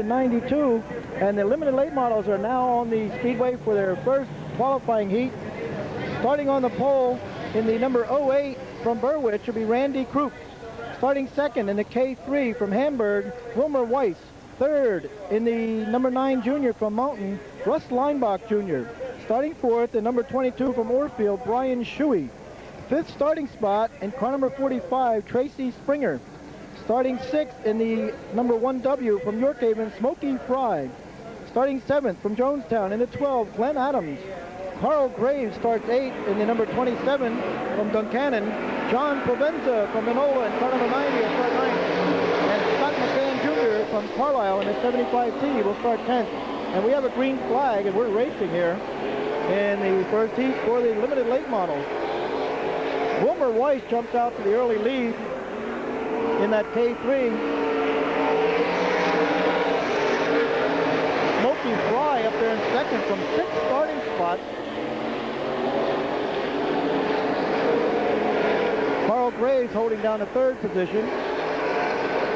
92, and the limited late models are now on the speedway for their first qualifying heat. Starting on the pole in the number 08 from Berwick will be Randy Krupp. Starting second in the K3 from Hamburg, Wilmer Weiss. Third in the number 9 junior from Mountain, Russ Leinbach Jr. Starting fourth in number 22 from Orfield, Brian Shuey. Fifth starting spot in car number 45, Tracy Springer. Starting sixth in the number 1W from York Haven, Smokey Fry. Starting seventh from Jonestown in the 12, Glenn Adams. Carl Graves starts eighth in the number 27 from Duncannon. John Provenza from Minola in car number 90 will start ninth. And Scott McCann Jr. from Carlisle in the 75T will start 10th. And we have a green flag, and we're racing here in the first heat for the limited late model. Wilmer Weiss jumps out to the early lead in that K3. Smokey Fry up there in second from sixth starting spot. Carl Graves holding down the third position.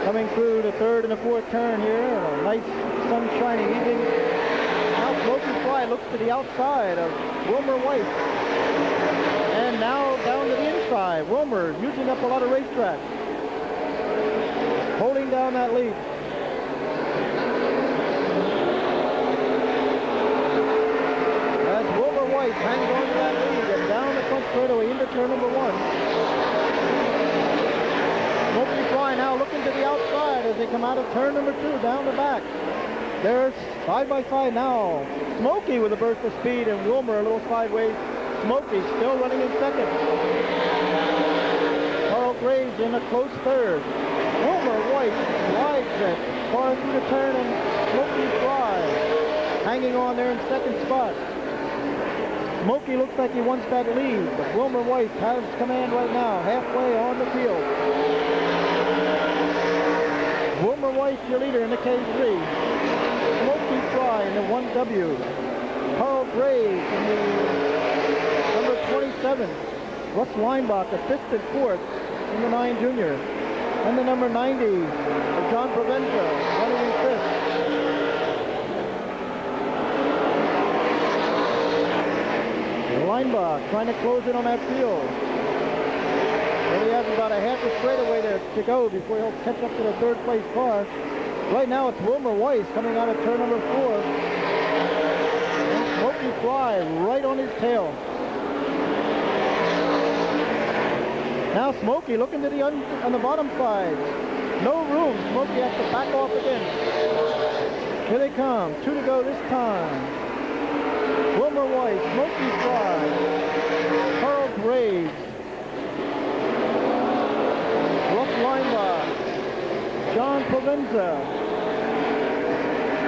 Coming through the third and the fourth turn here. A nice sunshiny evening. Now Smokey Fry looks to the outside of Wilmer Weiss. And now down to the inside. Wilmer using up a lot of racetrack. Holding down that lead. As Wilmer Weiss hangs on to that lead and down the front straightaway into turn number 1. Smokey Fry now looking to the outside as they come out of turn number 2 down the back. They're side by side now. Smokey with a burst of speed and Wilmer a little sideways. Smokey still running in second. Carl Graves in a close third. Wilmer Weiss slides it far through the turn, and Smokey Fry hanging on there in second spot. Smokey looks like he wants that lead, but Wilmer Weiss has command right now, halfway on the field. Wilmer Weiss, your leader in the K3. Smokey Fry in the 1W. Carl Graves in the number 27. Russ Leinbach, the 5th and 4th in the 9 junior. And the number 90, John Provenza, running in 5th. Leinbach trying to close in on that field. Well, he has about a half a straightaway to go before he'll catch up to the third place car. Right now it's Wilmer Weiss coming out of turn number 4. And Smokey Fry right on his tail. Now Smokey looking to the on the bottom side. No room. Smokey has to back off again. Here they come. 2 to go this time. Wilmer Weiss, Smokey Fry, Carl Graves, Russ Leinbach, John Provenza.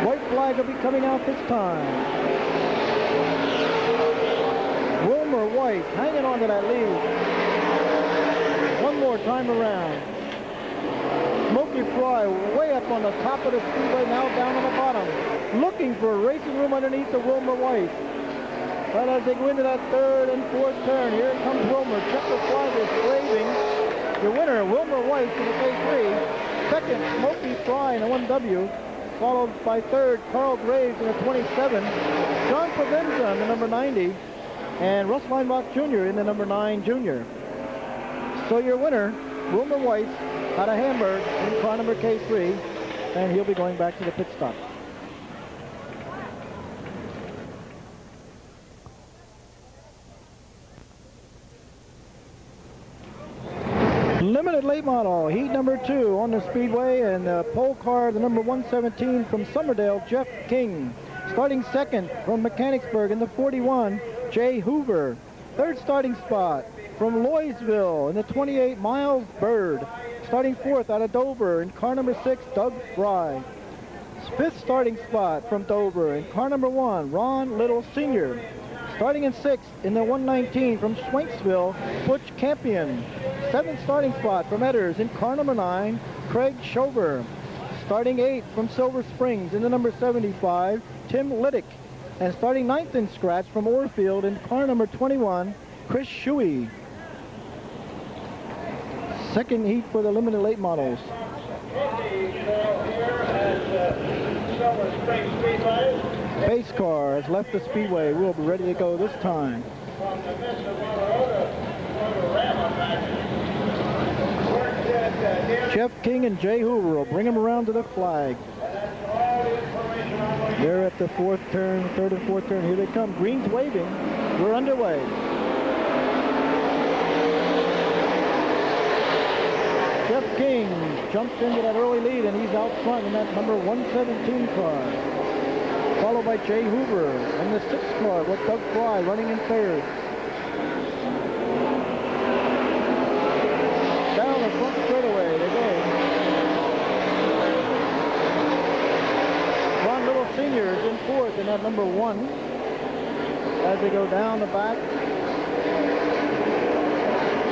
White flag will be coming out this time. Wilmer Weiss hanging on to that lead. One more time around. Smokey Fry way up on the top of the speedway, now down on the bottom. Looking for racing room underneath the Wilmer Weiss. But as they go into that third and fourth turn, here comes Wilmer. Check the flag is waving. Your winner, Wilmer Weiss in the K3. Second, Smokey Fry in the 1W. Followed by third, Carl Graves in the 27. John Provenza in the number 90. And Russ Leinbach Jr. in the number 9 junior. So your winner, Wilmer Weiss, out of Hamburg in car number K3, and he'll be going back to the pit stop. Limited late model, heat number 2 on the speedway, and the pole car, the number 117 from Somerdale, Jeff King. Starting second from Mechanicsburg in the 41, Jay Hoover. Third starting spot from Loysville in the 28, Miles Bird. Starting fourth out of Dover in car number 6, Doug Fry. Fifth starting spot from Dover in car number 1, Ron Little Sr. Starting in sixth in the 119 from Schwenksville, Butch Campion. Seventh starting spot from Edders in car number 9, Craig Schover. Starting eighth from Silver Springs in the number 75, Tim Liddick. And starting ninth in scratch from Orfield in car number 21, Chris Shuey. Second heat for the limited late models. Silver Spring Speedway. Pace car has left the speedway. We'll be ready to go this time. From the midst of Motor Rama match. Jeff King and Jay Hoover will bring him around to the flag. They're at the fourth turn, third and fourth turn. Here they come. Green's waving. We're underway. Jeff King jumps into that early lead, and he's out front in that number 117 car. Followed by Jay Hoover and the 6th car with Doug Fry running in third. Down the front straightaway they go. Ron Little Sr. is in fourth in that number 1 as they go down the back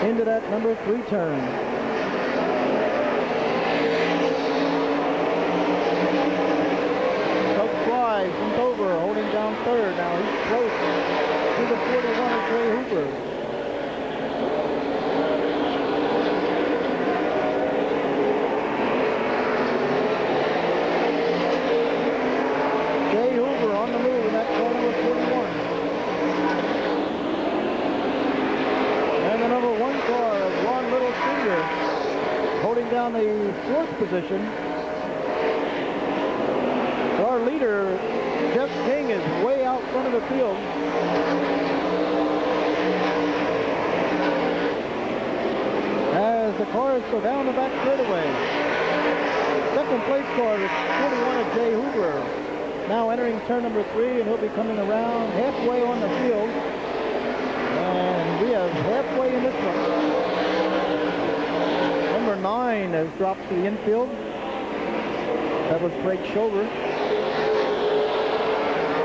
into that number 3 turn. Doug Fry from Dover holding down third. Now he's close to the 41 of Jay Hoover. Jay Hoover on the move in that car number 41. And the number 1 car of Ron Little Sr. holding down the 4th position. Our leader, Jeff King, is way out front of the field. As the cars go down the back straightaway. Second place car is 41 of Jay Hoover. Now entering turn number 3, and he'll be coming around halfway on the field. And we have halfway in this one. Number 9 has dropped to the infield. That was Craig Shover.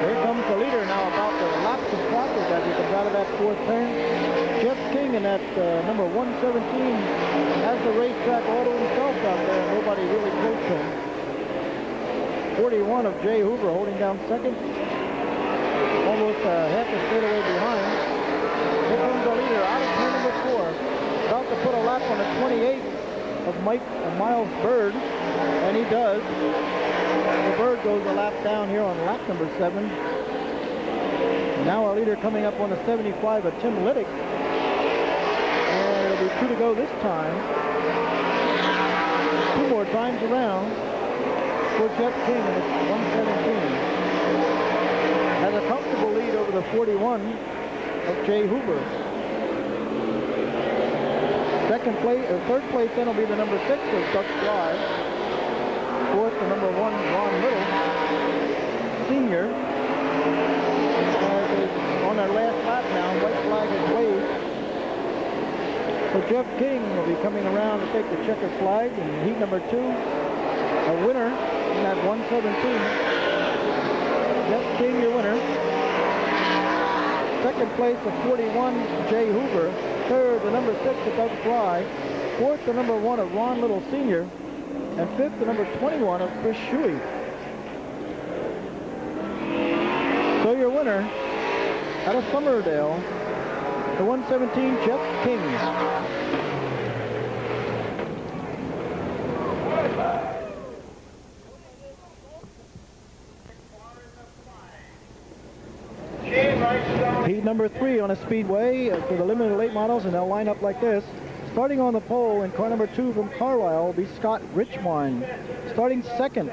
Here comes the leader now, about to lapse of clockers as he comes out of that 4th turn. Jeff King in that number 117 has the racetrack all to himself out there, and nobody really close to him. 41 of Jay Hoover holding down second. Almost half a straightaway behind. Here comes the leader out of turn number 4. About to put a lap on the 28 of Miles Bird, and he does. The Bird goes a lap down here on lap number 7. Now our leader coming up on the 75 of Tim Liddick. And it'll be 2 to go this time. 2 more times around for Jeff King in the 117. Has a comfortable lead over the 41 of Jay Hoover. Third place then will be the number 6 of Doug Fry. Fourth, the number 1, Ron Little Sr. On their last lap now, white flag is waved. So Jeff King will be coming around to take the checkered flag in heat number 2. A winner in that 117. Jeff King, your winner. Second place, the 41, Jay Hoover. Third, the number 6 of Doug Fry. Fourth, the number 1 of Ron Little Sr. And fifth, the number 21 of Chris Shuey. So your winner out of Summerdale, the 117, Jeff King. Heat number 3 on a speedway for the limited late models, and they'll line up like this. Starting on the pole in car number 2 from Carlisle will be Scott Richmond. Starting second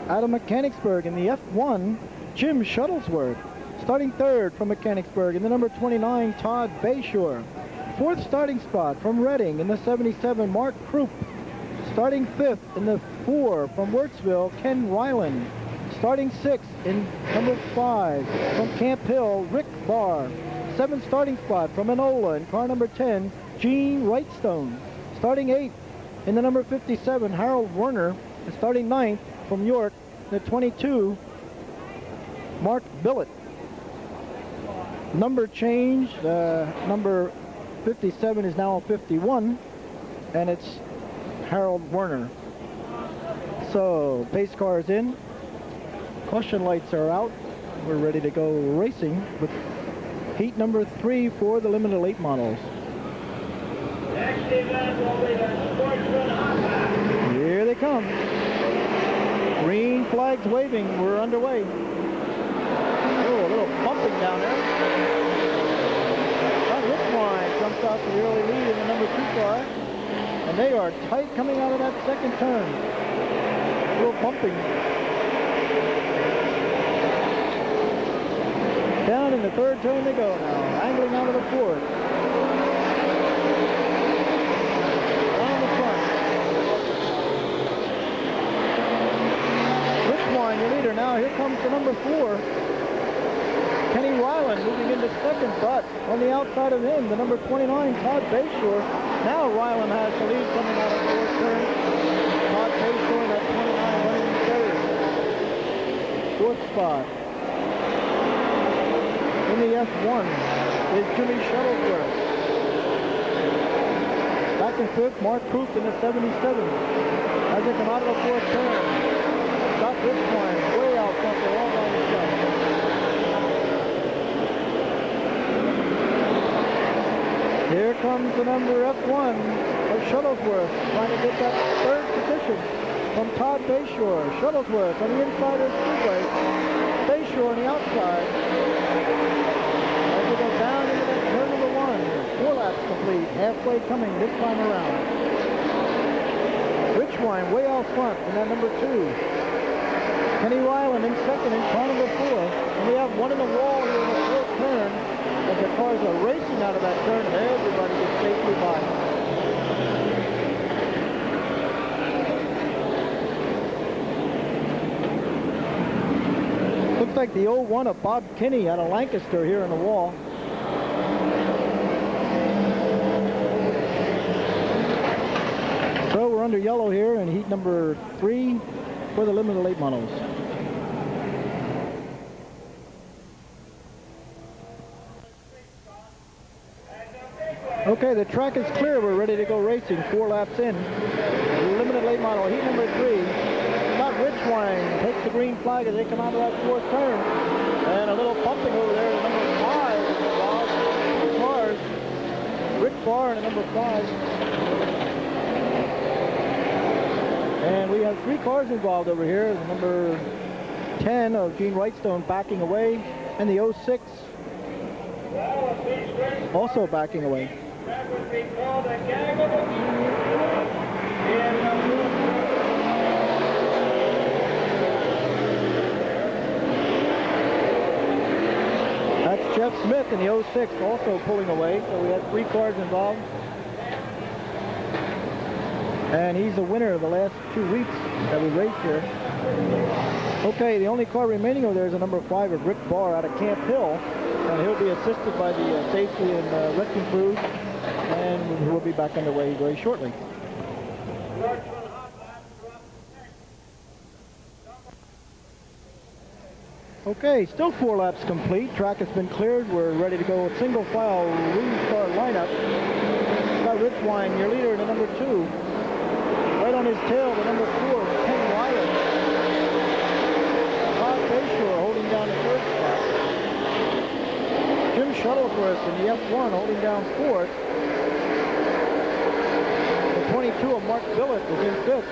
out of Mechanicsburg in the F1, Jim Shuttlesworth. Starting third from Mechanicsburg in the number 29, Todd Bayshore. Fourth starting spot from Reading in the 77, Mark Krupp. Starting fifth in the 4 from Wurtsville, Ken Ryland. Starting sixth in number 5 from Camp Hill, Rick Barr. Seventh starting spot from Enola in car number 10, Gene Wrightstone. Starting 8th in the number 57, Harold Werner. And starting 9th from York, the 22, Mark Billett. Number change, number 57 is now 51, and it's Harold Werner. So, pace car is in. Caution lights are out. We're ready to go racing with heat number 3 for the limited late models. Here they come. Green flags waving. We're underway. Oh, a little bumping down there. Richwine jumps out to the early lead in the number 2 car. And they are tight coming out of that second turn. A little bumping. Down in the third turn they go now. Angling out of the fourth. Down the front. Richwine, your leader. Now here comes the number 4. Kenny Ryland moving into second, but on the outside of him, the number 29, Todd Bayshore. Now Ryland has the lead coming out of the fourth turn. Todd Bayshore, that 29, running in third. Fourth spot. In the F1 is Jimmy Shuttleworth. Back in fifth, Mark Proof in the 77. As they come out of the fourth turn, Scott Richwine way out front, they're all by himself. Here comes the number F1 of Shuttlesworth, trying to get that third position from Todd Bayshore. Shuttlesworth on the inside of the speedway. Bayshore on the outside. As we go down into that turn number 1. 4 laps complete, halfway coming this time around. Richwine way out front in that number 2. Kenny Ryland in second in car number 4. And we have one in the wall here in the fourth turn. As the cars are racing out of that turn, and everybody is safely by. Looks like the 01 of Bob Kinney out of Lancaster here in the wall. So we're under yellow here in heat number 3 for the limited late models. Okay, the track is clear. We're ready to go racing. 4 laps in. Limited late model, heat number 3. Scott Richwine takes the green flag as they come out of that fourth turn. And a little bumping over there to number 5 is involved. 2 cars. Rick Barr and number 5. And we have 3 cars involved over here. The number 10 of Gene Whitestone backing away. And the 06 also backing away. That would be called a gaggle. That's Jeff Smith in the 06 also pulling away. So we had 3 cars involved. And he's the winner of the last 2 weeks that we raced here. Okay, the only car remaining over there is the number 5 of Rick Barr out of Camp Hill. And he'll be assisted by the safety and rescue crews, and we'll be back underway very shortly. Okay, still 4 laps complete. Track has been cleared. We're ready to go with single file restart lineup. Scott Richwine, your leader in the number 2. Right on his tail, the number 4, Ken Ryland. Todd Bayshore holding down the third spot. Jim Shuttleworth in the F1 holding down fourth. The 22 of Mark Billett is in fifth.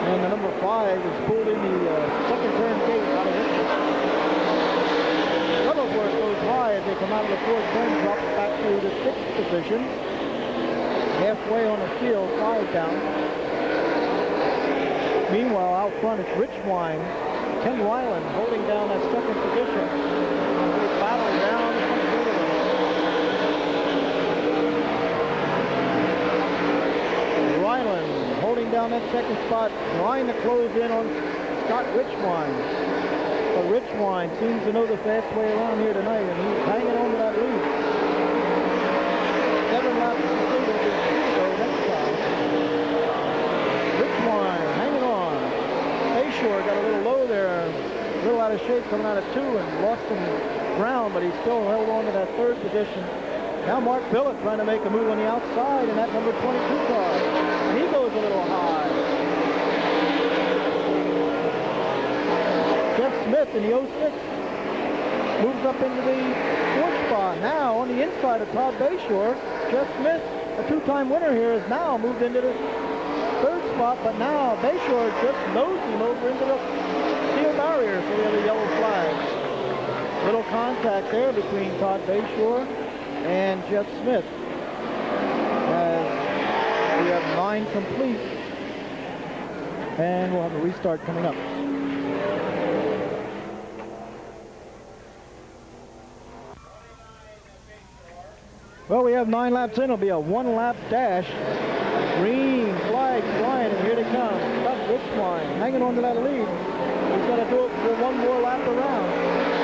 And the number 5 is pulled in the second turn gate out of it. Shuttleworth goes high as they come out of the fourth turn, drops back to the 6th position. Halfway on the field, 5 down. Meanwhile, out front it's Richwine. Ken Ryland holding down that second position. Battle down the front straightaway. Ryland holding down that second spot, trying to close in on Scott Richwine. But Richwine seems to know the fast way around here tonight, and he's hanging on to that lead. 7 laps to complete, it'll be 2 to go next time. Richwine hanging on. Bayshore got a little low there, a little out of shape coming out of 2 and lost some ground, but he still held on to that third position. Now Mark Billett trying to make a move on the outside in that number 22 car. And he goes a little high. Jeff Smith in the 06 moves up into the 4th spot. Now on the inside of Todd Bayshore, Jeff Smith, a 2-time winner here, has now moved into the 3rd spot, but now Bayshore just nosed him over into the steel barrier, so we have a yellow flag. Little contact there between Todd Bayshore and Jeff Smith. As we have 9 complete, and we'll have a restart coming up. Well, we have 9 laps in. It'll be a 1-lap dash. Green flag flying, and here they come. Scott Richwine hanging on to that lead. He's got to do it for one more lap around.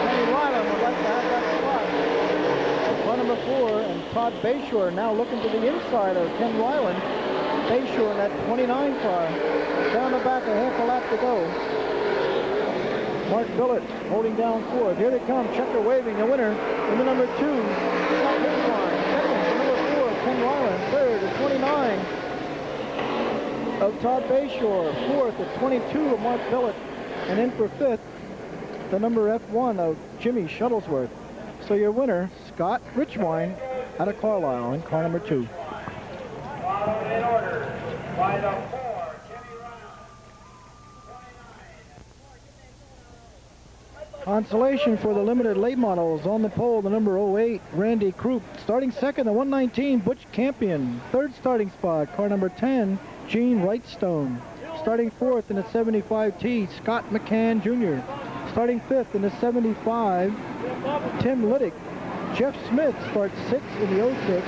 Kenny Ryland would like to have that spot. Run number 4, and Todd Bayshore now looking to the inside of Ken Ryland. Bayshore in that 29 car. Down the back, a half a lap to go. Mark Billett holding down 4th. Here they come, checker waving, the winner in the number 2. Scott Richwine. Second, the number 4, Ken Ryland. Third, the 29 of Todd Bayshore. 4th, the 22 of Mark Billett. And in for 5th, the number F1 of Jimmy Shuttlesworth. So your winner, Scott Richwine, out of Carlisle in car number 2. Followed in order by the 4, Jimmy Ryland. Consolation for the limited late models. On the pole, the number 08, Randy Croup. Starting second, the 119, Butch Campion. Third starting spot, car number 10, Gene Wrightstone. Starting 4th in the 75T, Scott McCann Jr. Starting 5th in the 75, Tim Liddick. Jeff Smith starts 6th in the 06.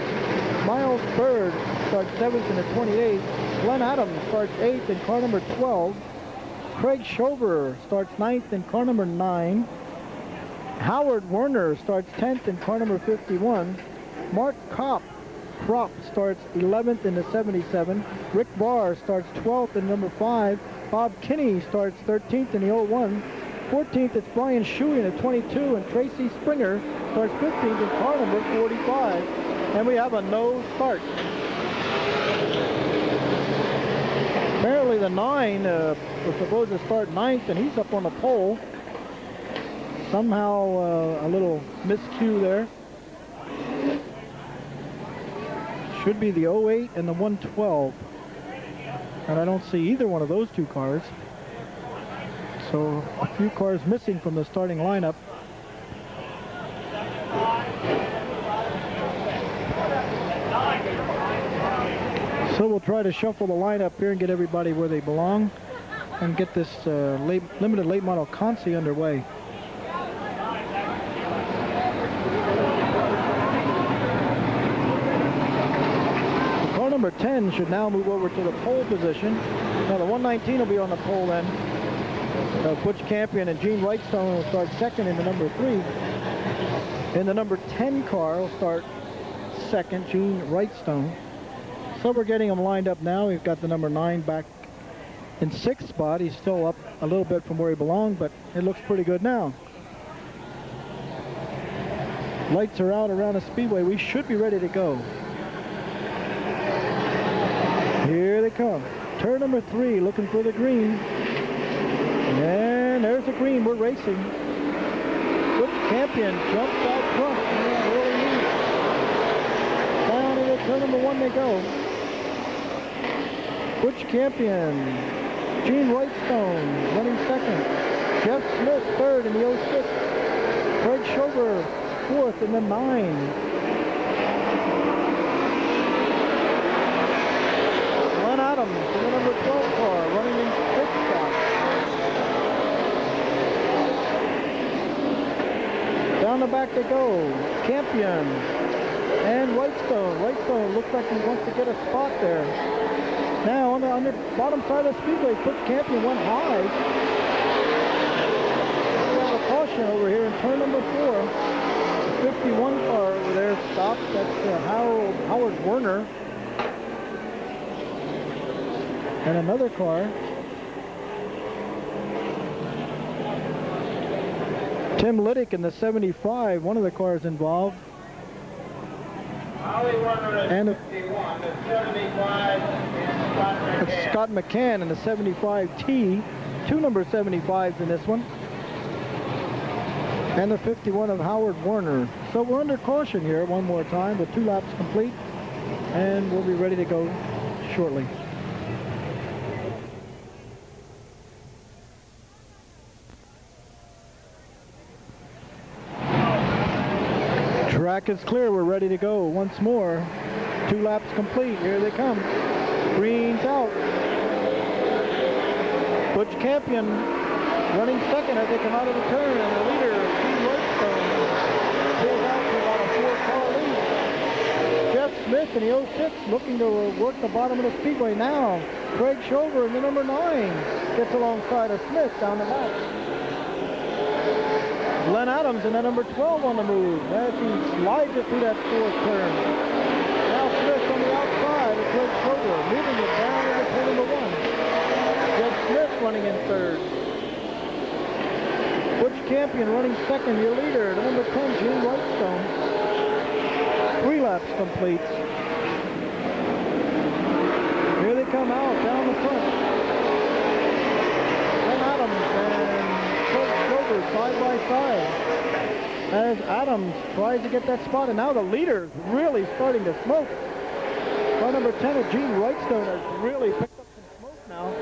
Miles Bird starts 7th in the 28. Glenn Adams starts 8th in car number 12. Craig Schober starts 9th in car number 9. Howard Werner starts 10th in car number 51. Mark Kropp starts 11th in the 77. Rick Barr starts 12th in number 5. Bob Kinney starts 13th in the 01. 14th, it's Brian Shuey in the 22, and Tracy Springer starts 15th in car number 45. And we have a no start. Apparently the 9 was supposed to start 9th, and he's up on the pole. Somehow a little miscue there. Should be the 08 and the 112. And I don't see either one of those 2 cars. So a few cars missing from the starting lineup. So we'll try to shuffle the lineup here and get everybody where they belong and get this limited late model Consi underway. Car number 10 should now move over to the pole position. Now the 119 will be on the pole then. Butch Campion and Gene Wrightstone will start second in the number 3. In the number 10 car will start second, Gene Wrightstone. So we're getting them lined up now. We've got the number 9 back in 6th spot. He's still up a little bit from where he belonged, but it looks pretty good now. Lights are out around the speedway. We should be ready to go. Here they come. Turn number 3, looking for the green. And there's the green. We're racing. Butch Campion jumps out front. Yeah, really neat. Down into turn number 1 they go. Butch Campion. Gene Wrightstone running second. Jeff Smith third in the 06. Craig Schober 4th in the 9. Glenn Adams in the number 12 car running in 6th spot. Down the back they go. Campion and Wrightstone. Wrightstone looks like he wants to get a spot there. Now on the bottom side of the speedway, Butch Campion went high. We have a caution over here in turn number 4. The 51 car over there stopped. That's Howard Werner. And another car. Tim Liddick in the 75, one of the cars involved. And the 75 it's Scott McCann in the 75T. 2 number 75s in this one. And the 51 of Howard Werner. So we're under caution here one more time with 2 laps complete. And we'll be ready to go shortly. Track is clear. We're ready to go once more. 2 laps complete. Here they come. Green's out. Butch Campion running second as they come out of the turn, and the leader, Gene Whitestone, pulls out to about a 4-car lead. Jeff Smith in the 06 looking to work the bottom of the speedway now. Craig Shover in the number 9 gets alongside of Smith down the back. Glenn Adams in the number 12 on the move as he slides it through that 4th turn. Now Smith on the outside of Craig Shover, moving it down into turn number 1. Jeff Smith running in 3rd. Butch Campion running 2nd, your leader, the number 10, Gene Whitestone. 3 laps complete. Here they come out down the front. Glenn Adams and Craig Shover side by side. As Adams tries to get that spot, and now the leader's really starting to smoke. Car number 10 of Gene Whitestone has really picked up some smoke now.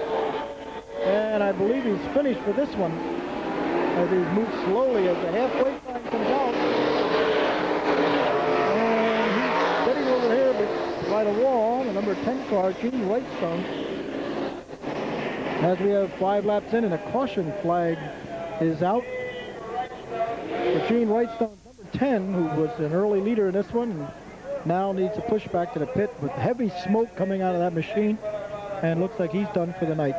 And I believe he's finished for this one. As he's moved slowly as the halfway line comes out. And he's sitting over here by the wall, the number 10 car, Gene Whitestone. As we have 5 laps in and a caution flag is out for Gene Whitestone, number 10, who was an early leader in this one, and now needs to push back to the pit with heavy smoke coming out of that machine, and looks like he's done for the night.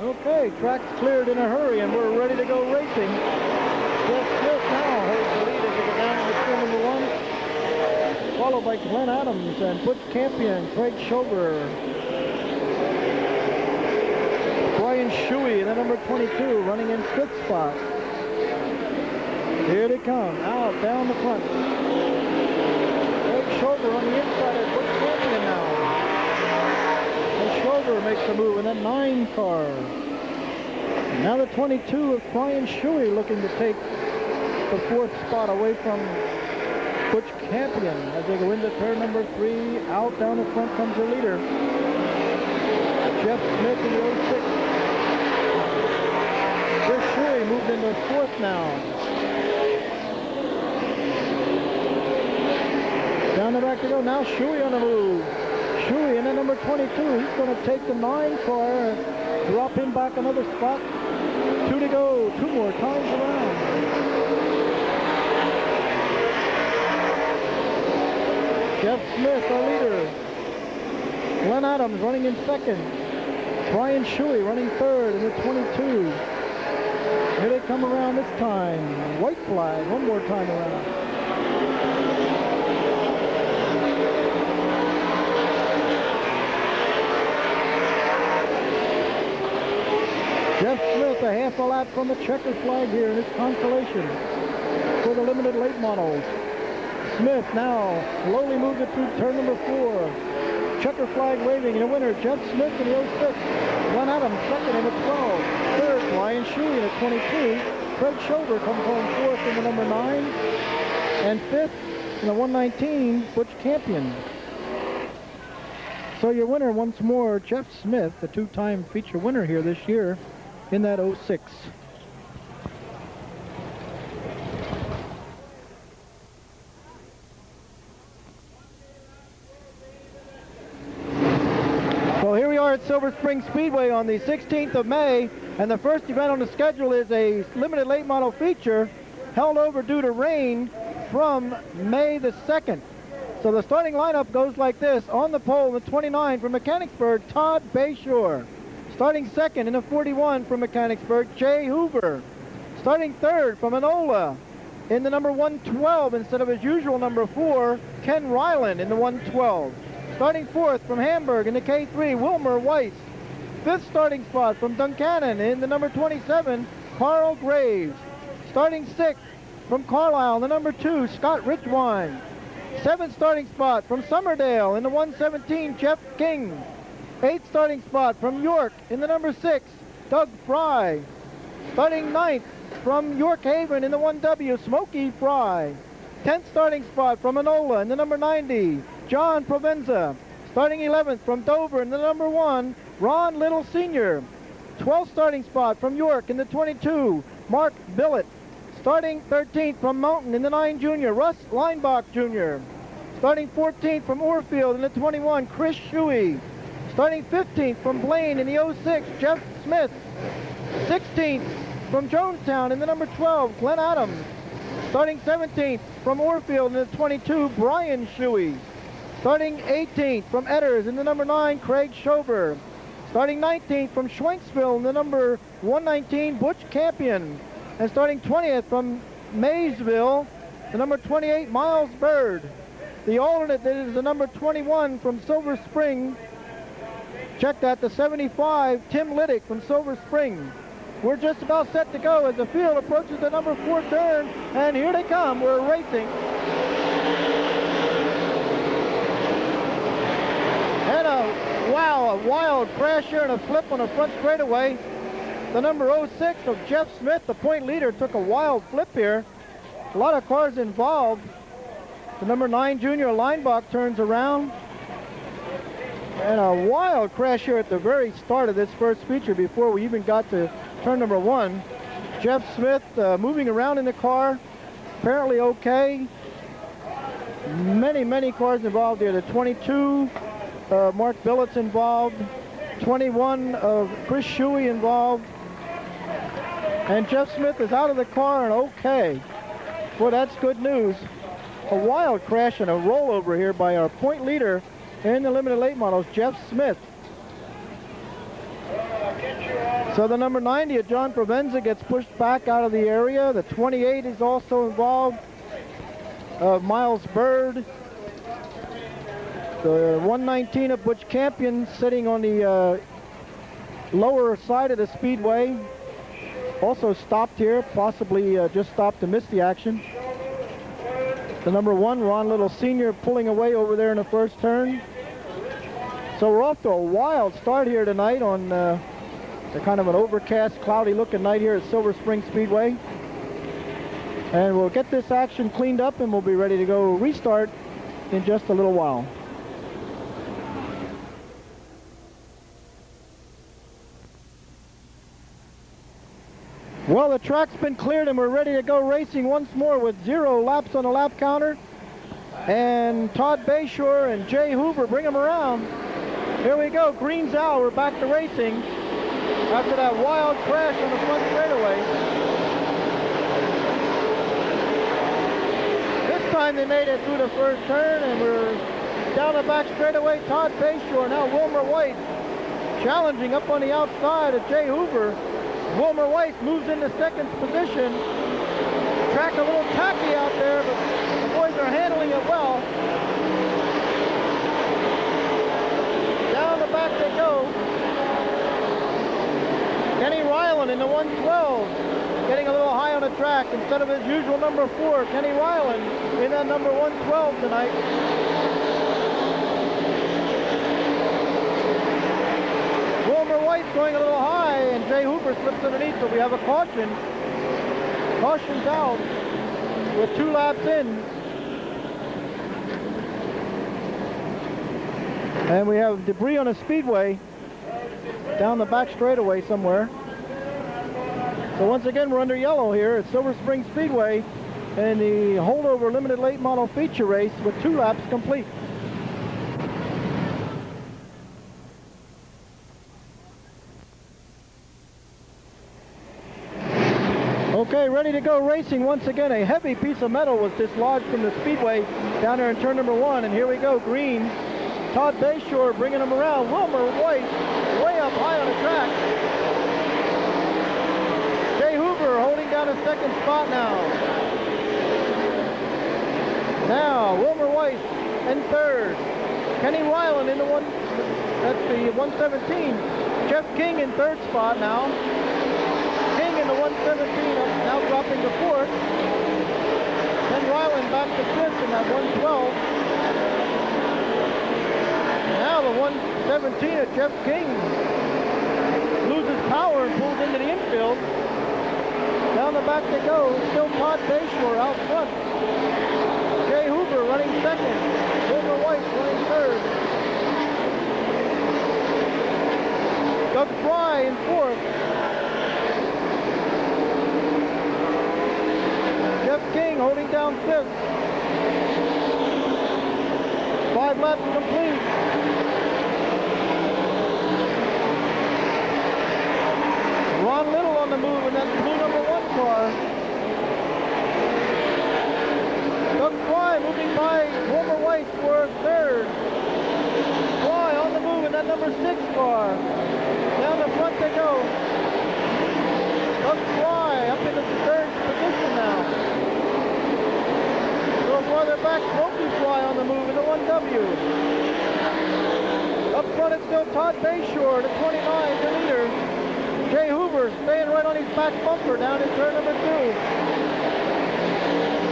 Okay, track's cleared in a hurry, and we're ready to go racing. Jeff Smith now holds the lead as we go down to turn number 1, followed by Glenn Adams and Butch Campion, Craig Shover, Brian Shuey in the number 22, running in 5th spot. Here they come, out down the front. Craig Shover on the inside of Butch Campion now. Shover makes a move in that 9 car. Now the 22 of Brian Shuey looking to take the 4th spot away from Butch Campion as they go into turn number 3. Out down the front comes their leader, Jeff Smith in the 06. Chris Shuey moved into 4th now. Down the back they go. Now Shuey on the move. Shuey in the number 22. He's going to take the 9 car, drop him back another spot. 2 to go. 2 more times around. Jeff Smith, our leader. Glenn Adams running in 2nd. Brian Shuey running 3rd in the 22. Here they come around this time. White flag one more time around. Jeff Smith a half a lap from the checker flag here in this consolation for the limited late models. Smith now slowly moves it through turn number 4. Checker flag waving, and the winner, Jeff Smith in the 06. Glenn Adams second in the 12. Third, Brian Shuey in the 22. Craig Shover comes home 4th in the number 9. And 5th in the 119, Butch Campion. So your winner once more, Jeff Smith, the 2-time feature winner here this year in that 06. Well, here we are at Silver Spring Speedway on the 16th of May, and the first event on the schedule is a limited late model feature held over due to rain from May the 2nd. So the starting lineup goes like this. On the pole, the 29 from Mechanicsburg, Todd Bayshore. Starting second in the 41 from Mechanicsburg, Jay Hoover. Starting third from Enola in the number 112 instead of his usual number 4, Ken Ryland in the 112. Starting fourth from Hamburg in the K3, Wilmer Weiss. Fifth starting spot from Duncannon in the number 27, Carl Graves. Starting sixth from Carlisle, the number 2, Scott Richwine. Seventh starting spot from Summerdale in the 117, Jeff King. Eighth starting spot from York in the number 6, Doug Fry. Starting ninth from York Haven in the 1W, Smokey Fry. 10th starting spot from Enola in the number 90, John Provenza. Starting 11th from Dover in the number 1, Ron Little Sr. 12th starting spot from York in the 22, Mark Billett. Starting 13th from Mountain in the 9 Junior, Russ Leinbach Jr. Starting 14th from Orfield in the 21, Chris Shuey. Starting 15th from Blaine in the 06, Jeff Smith. 16th from Jonestown in the number 12, Glenn Adams. Starting 17th from Orfield in the 22, Brian Shuey. Starting 18th from Edders in the number 9, Craig Schober. Starting 19th from Schwenksville in the number 119, Butch Campion. And starting 20th from Maysville, the number 28, Miles Bird. The alternate that is the number 21 from Silver Spring. Check that, the 75, Tim Liddick from Silver Spring. We're just about set to go as the field approaches the number 4 turn, and here they come. We're racing. And a wild crash here and a flip on the front straightaway. The number 06 of Jeff Smith, the point leader, took a wild flip here. A lot of cars involved. The number 9 Junior Leinbach turns around. And a wild crash here at the very start of this first feature before we even got to turn number 1. Jeff Smith moving around in the car, apparently okay. Many cars involved here. The 22, Mark Billett's involved. 21 of Chris Shuey involved. And Jeff Smith is out of the car and okay. Well, that's good news. A wild crash and a rollover here by our point leader in the limited late models, Jeff Smith. So the number 90 of John Provenza gets pushed back out of the area. The 28 is also involved, Miles Bird. The 119 of Butch Campion sitting on the lower side of the speedway. Also stopped here, possibly just stopped to miss the action. The number 1, Ron Little Sr., pulling away over there in the first turn. So we're off to a wild start here tonight on the kind of an overcast, cloudy looking night here at Silver Spring Speedway. And we'll get this action cleaned up and we'll be ready to go restart in just a little while. Well, the track's been cleared and we're ready to go racing once more with 0 laps on the lap counter. And Todd Bayshore and Jay Hoover bring them around. Here we go, green's out, we're back to racing after that wild crash on the front straightaway. This time they made it through the first turn and we're down the back straightaway. Todd Bayshore, now Wilmer White challenging up on the outside of Jay Hoover. Wilmer White moves into second position. Track a little tacky out there, but the boys are handling it well. Down the back they go. Kenny Ryland in the 112, getting a little high on the track instead of his usual number 4. Kenny Ryland in that number 112 tonight. Wilmer White's going a little high, and Jay Hoover slips underneath, so we have a caution. Caution's out with 2 laps in. And we have debris on a speedway down the back straightaway somewhere. So once again, we're under yellow here at Silver Spring Speedway in the holdover limited late model feature race with 2 laps complete. Okay, ready to go racing once again. A heavy piece of metal was dislodged from the speedway down there in turn number 1, and here we go, green. Todd Bayshore bringing him around. Wilmer White way up high on the track. Jay Hoover holding down a second spot now. Now, Wilmer White in third. Kenny Ryland in the that's the 117. Jeff King in third spot now. King in the 117, now dropping to fourth. Ken Ryland back to fifth in that 112. Now the 117 of Jeff King loses power and pulls into the infield. Down the back they go. Still Todd Bayshore out front. Jay Hoover running second. Wilmer White running third. Go Doug Fry in fourth. Jeff King holding down fifth. 5 laps complete. Ron Little on the move in that blue number 1 car. Doug Fry moving by Wilmer Weiss for third. Fry on the move in that number 6 car. Down the front they go. Doug Fry up into the third position now. A little farther back, Smokey Fry on the move in the 1W. Up front it's still Todd Bayshore, the 29, the leader. Jay Hoover staying right on his back bumper down in turn number 2.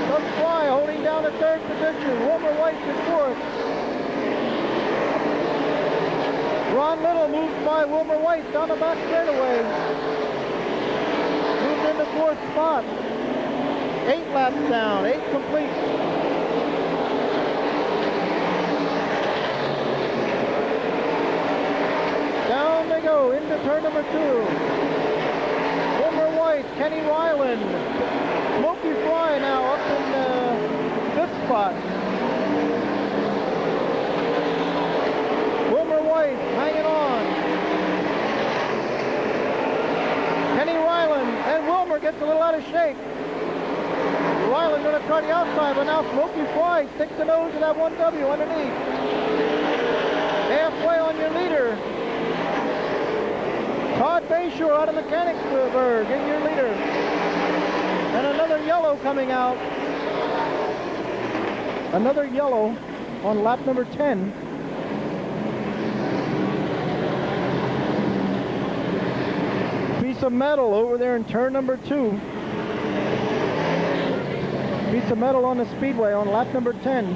Doug Fry holding down the third position. Wilmer Weiss in fourth. Ron Little moves by Wilmer Weiss down the back straightaway. Moves into fourth spot. 8 laps down, 8 complete. Down they go into turn number 2. Wilmer Weiss, Kenny Ryland, Smokey Fry now up in the 5th spot. Wilmer Weiss hanging on. Kenny Ryland, and Wilmer gets a little out of shape. Ryland going to try the outside, but now Smokey Fry sticks the nose of that 1W underneath. Halfway on your leader. Todd Bayshore out of Mechanicsburg in your leader. And another yellow coming out. Another yellow on lap number 10. Piece of metal over there in turn number 2. Piece of metal on the speedway on lap number 10.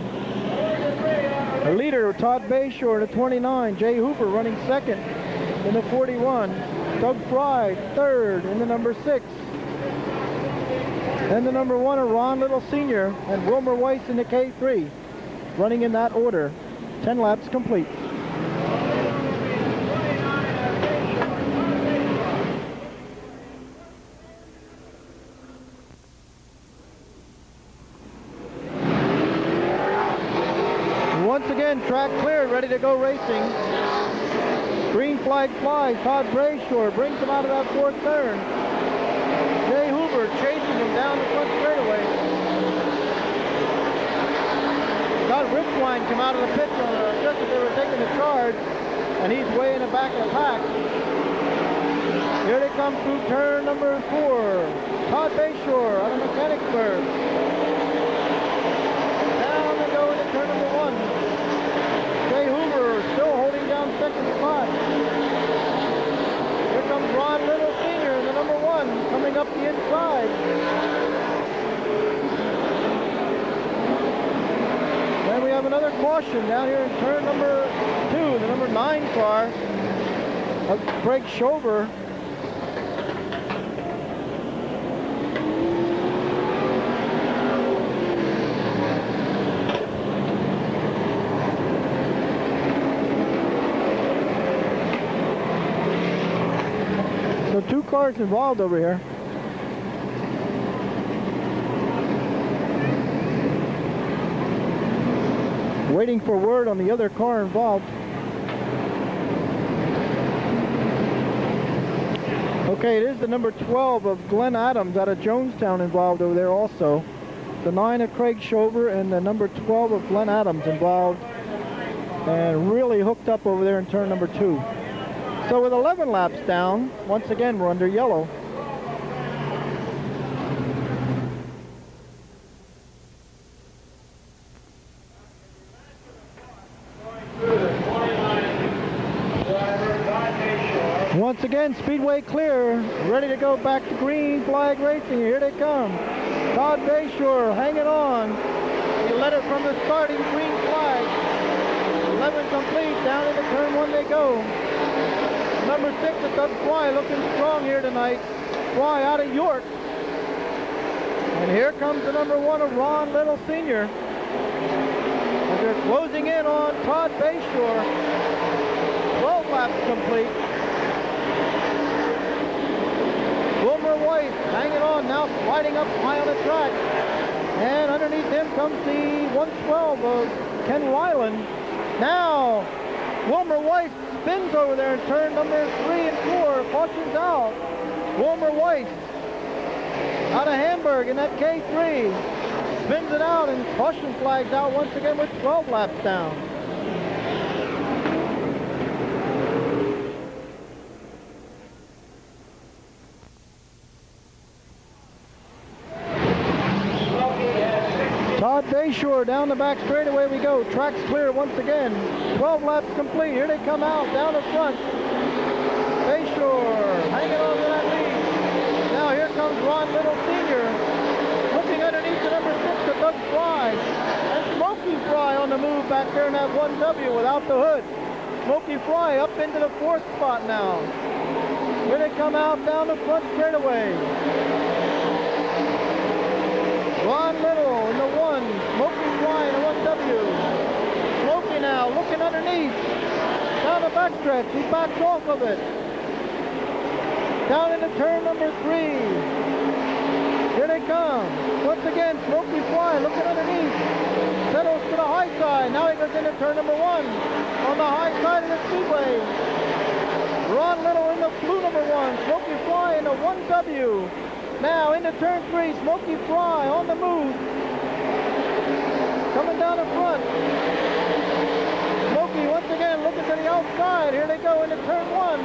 The leader, Todd Bayshore, the 29. Jay Hooper running second in the 41. Doug Fry, third in the number 6. And the number 1 are Ron Little Sr. and Wilmer Weiss in the K3. Running in that order. 10 laps complete. Once again, track cleared, ready to go racing. Green flag flies. Todd Bayshore brings him out of that 4th turn. Jay Hoover chasing him down the front straightaway. Scott Richwine come out of the pits just as they were taking the charge, and he's way in the back of the pack. Here they come through turn number 4. Todd Bayshore out of Mechanicsburg. Down they go into turn number 1. Jay Hoover still holding down second spot. Here comes Ron Little Sr. in the number 1 coming up the inside. Then we have another caution down here in turn number 2, the number 9 car of Craig Schober. So 2 cars involved over here. Waiting for word on the other car involved. Okay, it is the number 12 of Glenn Adams out of Jonestown involved over there also. The 9 of Craig Schober and the number 12 of Glenn Adams involved. And really hooked up over there in turn number 2. So with 11 laps down, once again we're under yellow. Once again, speedway clear, ready to go back to green flag racing. Here they come. Todd Bayshore hanging on. He led it from the starting green flag. 11 complete, down into turn 1 they go. Number 6 is Doug Fry looking strong here tonight. Fry out of York. And here comes the number 1 of Ron Little Sr. As they're closing in on Todd Bayshore. 12 laps complete. up, riding up high on the track. And underneath him comes the 112 of Ken Weiland. Now, Wilmer Weiss spins over there in turn number 3 and 4. Cautions out. Wilmer Weiss out of Hamburg in that K3. Spins it out and caution flags out once again with 12 laps down. Todd Bayshore down the back straightaway we go. Track's clear once again. 12 laps complete. Here they come out down the front. Bayshore hanging on to that lead. Now here comes Ron Little Sr. looking underneath the number 6 of Doug Fry. And Smokey Fry on the move back there in that 1W without the hood. Smokey Fry up into the 4th spot now. Here they come out down the front straightaway. Ron Little in the 1, Smokey Fry in the 1W. Smokey now looking underneath. Down the backstretch, he backs off of it. Down into turn number 3. Here they come. Once again, Smokey Fry looking underneath. Settles to the high side. Now he goes into turn number 1 on the high side of the speedway. Ron Little in the blue number 1, Smokey Fry in the 1W. Now into turn 3, Smokey Fry on the move. Coming down the front. Smokey once again looking to the outside. Here they go into turn 1.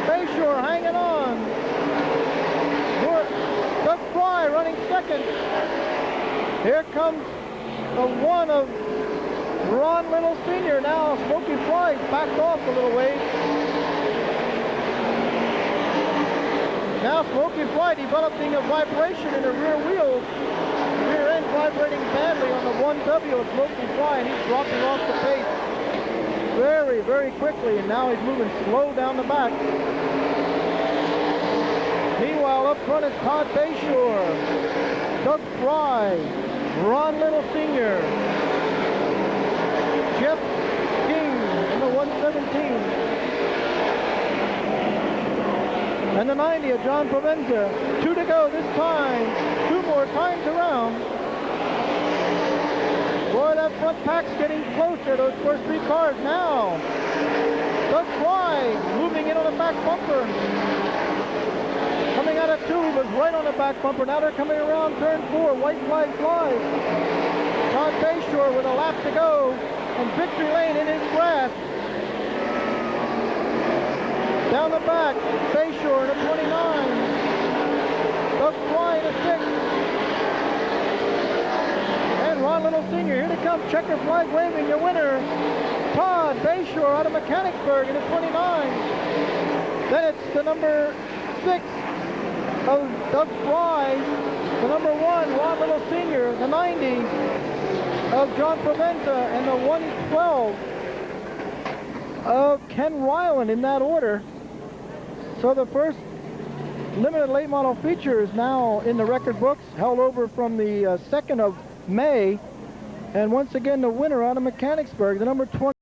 Bayshore hanging on. Doug Fry running second. Here comes the 1 of Ron Little Sr. Now Smokey Fry backed off a little ways. Now Smokey Fry developing a vibration in the rear wheels. Rear end vibrating badly on the 1W of Smokey Fry, and he's dropping off the pace very, very quickly, and now he's moving slow down the back. Meanwhile, up front is Todd Bayshore, Doug Fry, Ron Little Sr., Jeff King in the 117. And the 90 of John Provenza. 2 to go this time. 2 more times around. Boy, that front pack's getting closer, those first 3 cars now. Doug Fry moving in on the back bumper. Coming out of 2, he was right on the back bumper. Now they're coming around turn 4. White flag flies. Todd Bayshore with a lap to go. And victory lane in his grasp. Down the back, Bayshore in a 29. Doug Fry in a 6. And Ron Little Sr. Here they come, checker flag waving, your winner, Todd Bayshore out of Mechanicsburg in a 29. Then it's the number 6 of Doug Fry, the number 1, Ron Little Sr., the 90 of John Provenza, and the 112 of Ken Weiland in that order. So the first limited late model feature is now in the record books, held over from the 2nd of May. And once again, the winner out of Mechanicsburg, the number 20.